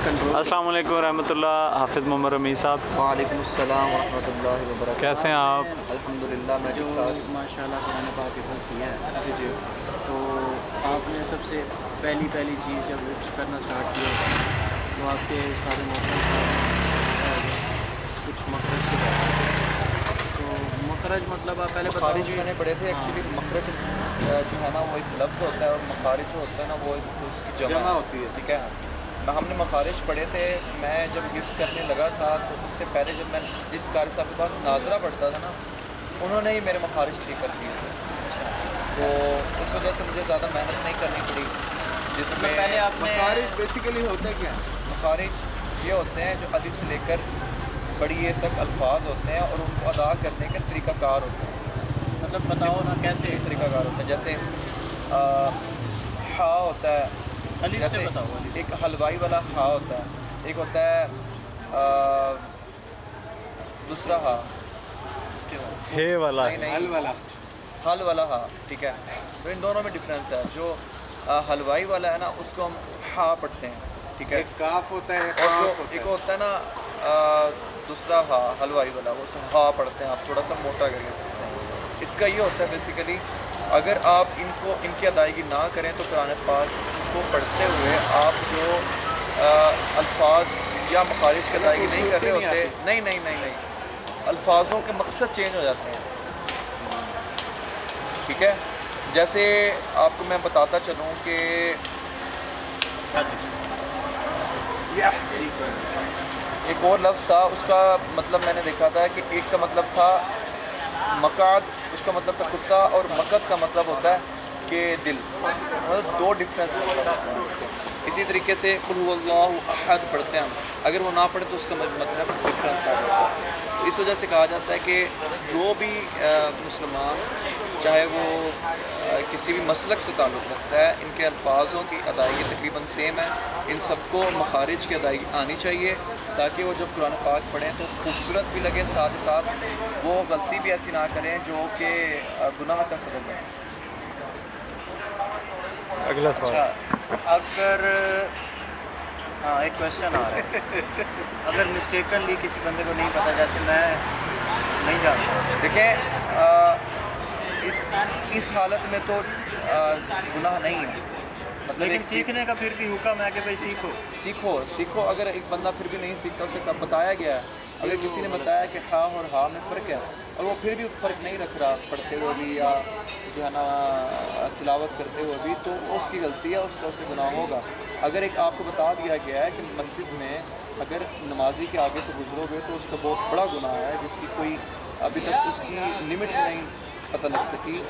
Control. السلام علیکم ورحمۃ اللہ. حافظ محمد رمی صاحب. وعلیکم السلام ورحمۃ اللہ وبرکاتہ. کیسے ہیں آپ؟ الحمدللہ میں جو ٹھیک ٹھاک. ماشاء اللہ قرآن پاک حفظ کیا ہے. جی. تو آپ نے سب سے پہلی چیز جب حفظ کرنا اسٹارٹ کیا تو آپ کے استاد محترم کچھ مخرج کے بارے تو مخرج مطلب آپ پہلے بتاؤ مخارج میں نے پڑھے تھے. ایکچولی مخرج جو ہے نا وہ ایک لفظ ہوتا ہے اور مخارج جو ہوتا ہے نا وہ اس کی جمع ہوتی ہے. ٹھیک ہے. ہم نے مخارج پڑھے تھے. میں جب حفظ کرنے لگا تھا تو اس سے پہلے جب میں جس قاری صاحب کے پاس ناظرہ پڑھتا تھا نا انہوں نے ہی میرے مخارج ٹھیک کر دیے تھے. تو اس وجہ سے مجھے زیادہ محنت نہیں کرنی پڑی. جس میں پہلے آپ نے مخارج بیسیکلی ہوتا کیا ہے؟ مخارج یہ ہوتے ہیں جو الف سے لے کر بڑی اے تک الفاظ ہوتے ہیں اور ان کو ادا کرنے کے طریقہ کار ہوتے ہیں. مطلب بتاؤ نا کیسے طریقہ کار ہوتا ہے. جیسے ہا ہوتا ہے. الف سے جیسے بتاؤ. ایک حلوائی والا ہا ہوتا ہے. ایک ہوتا ہے دوسرا ہا ہے والا حل والا. حل والا ہا. ٹھیک ہے. تو ان دونوں میں ڈفرینس ہے. جو حلوائی والا ہے نا اس کو ہم ہا پڑھتے ہیں. ٹھیک ہے. ایک کاف ہوتا ہے اور جو ایک ہوتا ہے نا دوسرا ہا حلوائی والا وہ ہا پڑھتے ہیں. آپ تھوڑا سا موٹا کر کے پڑھتے ہیں. اس کا یہ ہوتا ہے بیسیکلی اگر آپ ان کی ادائیگی نہ کریں تو قرآن پاک کو پڑھتے ہوئے آپ جو الفاظ یا مخارج کی ادائیگی نہیں کر رہے ہوتے. نہیں الفاظوں کے مقصد چینج ہو جاتے ہیں. ٹھیک ہے. جیسے آپ کو میں بتاتا چلوں کہ ایک اور لفظ تھا اس کا مطلب میں نے دیکھا تھا کہ ایک کا مطلب تھا مقعد. اس کا مطلب تھا کتا. اور مقد کا مطلب ہوتا ہے کہ دل. مطلب دو ڈفرینس ہوتا ہے. اسی طریقے سے قل هو اللہ احد پڑھتے ہیں ہم. اگر وہ نہ پڑھے تو اس کا مطلب ڈفرینس آ جاتا ہے. تو اس وجہ سے کہا جاتا ہے کہ جو بھی مسلمان چاہے وہ کسی بھی مسلک سے تعلق رکھتا ہے ان کے الفاظوں کی ادائیگی تقریباً سیم ہے. ان سب کو مخارج کی ادائیگی آنی چاہیے تاکہ وہ جب قرآن پاک پڑھیں تو خوبصورت بھی لگے. ساتھ ہی ساتھ وہ غلطی بھی ایسی نہ کریں جو کہ گناہ کا سبب ہے. اگلا سوال. اگر ایک کوشچن آ رہا ہے اگر مسٹیکنلی کسی بندے کو نہیں پتا جیسے میں نہیں جانتا. دیکھیں اس حالت میں تو گناہ نہیں ہے. مطلب لیکن سیکھنے کا پھر بھی حکم ہے کہ بھائی سیکھو. اگر ایک بندہ پھر بھی نہیں سیکھتا اسے بتایا گیا ہے. اگر کسی نے بتایا کہ ہا اور ہا میں فرق ہے اور وہ پھر بھی فرق نہیں رکھ رہا پڑھتے ہوئے بھی یا جو ہے نا تلاوت کرتے ہوئے بھی تو اس کی غلطی ہے. اس کا اسے گناہ ہوگا. اگر ایک آپ کو بتا دیا گیا ہے کہ مسجد میں اگر نمازی کے آگے سے گزرو گے تو اس کا بہت بڑا گناہ ہے جس کی کوئی ابھی تک اس کی لمٹ نہیں پتہ لگ سکی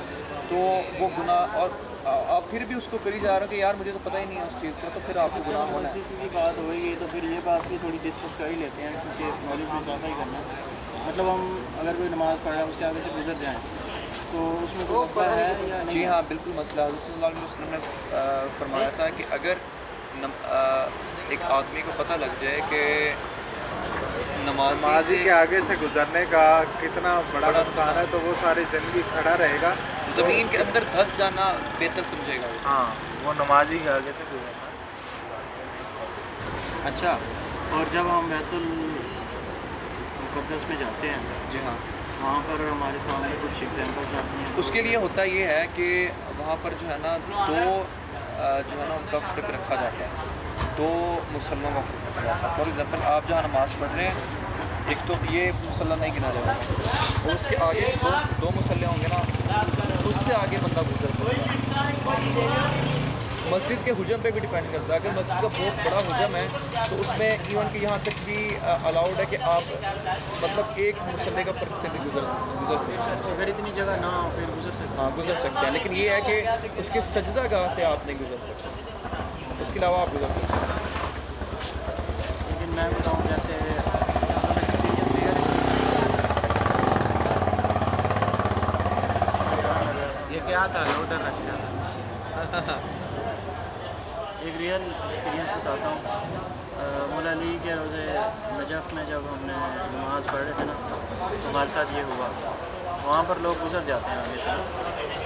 تو وہ گناہ. اور آپ پھر بھی اس کو کری جا رہے ہو کہ یار مجھے تو پتہ ہی نہیں ہے اس چیز کا تو پھر آپ کو گناہ ہونا ہے. مسجد کی بات ہوئی تو پھر یہ بات بھی تھوڑی ڈسکس کر ہی لیتے ہیں کیونکہ نالج میں اضافہ ہی کرنا ہے. مطلب ہم اگر کوئی نماز پڑھ رہا ہے اس کے آگے سے گزر جائیں تو اس میں کوئی مسئلہ ہے یا نہیں؟ جی ہاں بالکل مسئلہ. حضرت صلی اللہ علیہ وسلم نے فرمایا تھا کہ اگر ایک آدمی کو پتہ لگ جائے کہ نمازی کے آگے سے گزرنے کا کتنا بڑا نقصان ہے تو وہ ساری زندگی کھڑا رہے گا. زمین کے اندر دھس جانا بہتر سمجھے گا. ہاں وہ نمازی کے آگے سے گزرنا. اچھا. اور جب ہم بیت المقدس میں جاتے ہیں جی ہاں وہاں پر ہمارے سامنے کچھ ایگزامپلس آتی ہیں. اس کے لیے ہوتا یہ ہے کہ وہاں پر جو ہے نا دو جو ہے نا ان کا فرق رکھا جاتا ہے. دو مسلموں کا فرق رکھا جاتا ہے. فار ایگزامپل آپ جہاں نماز پڑھ رہے ہیں ایک تو یہ مسلح نہیں گنا جائے گا اور اس کے آگے دو مسلح ہوں گے نا اس سے آگے بندہ گزر سکتا ہے. مسجد کے حجم پہ بھی ڈیپینڈ کرتا ہے. اگر مسجد کا بہت بڑا حجم ہے تو اس میں ایون کہ یہاں تک بھی الاؤڈ ہے کہ آپ مطلب ایک مسلح کا فرق سے بھی گزر سکتے ہیں. اگر اتنی جگہ نہ ہو پھر گزر سکتے ہیں. ہاں گزر سکتے ہیں. لیکن یہ ہے کہ اس کے سجدہ گاہ سے آپ نہیں گزر سکتے. اس کے علاوہ آپ گزر سکتے ہیں. لیکن میں بتاؤں جیسے یہ کیا تھا لوڈر رکھا تھا. ایک ریئل ایکسپیرینس بتاتا ہوں. مولا علی کے روزے نجف میں جب ہم نے نماز پڑھ رہے تھے نا تو ہمارے ساتھ یہ ہوا. وہاں پر لوگ گزر جاتے ہیں آگے سے